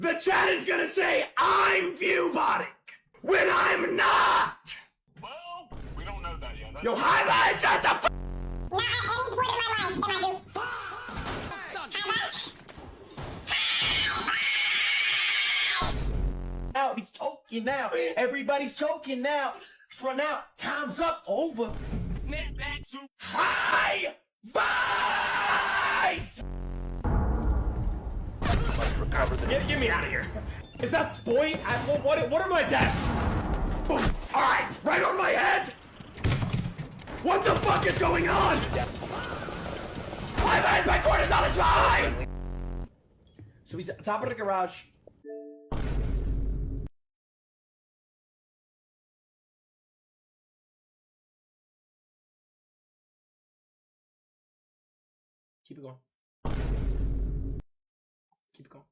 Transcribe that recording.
The chat is gonna say I'm viewbotting when I'm not! Well, we don't know that yet. Yo, hi, shut the f. Not at any point in my life am I do. Now he's choking now. Everybody's choking now. For now, time's up. Over. Snap back to high vice. Get me out of here. Is that Spoy? What are my deaths? Alright, right on my head. What the fuck is going on? My cortisol is fine. So he's at top of the garage. Keep it going. Keep it going.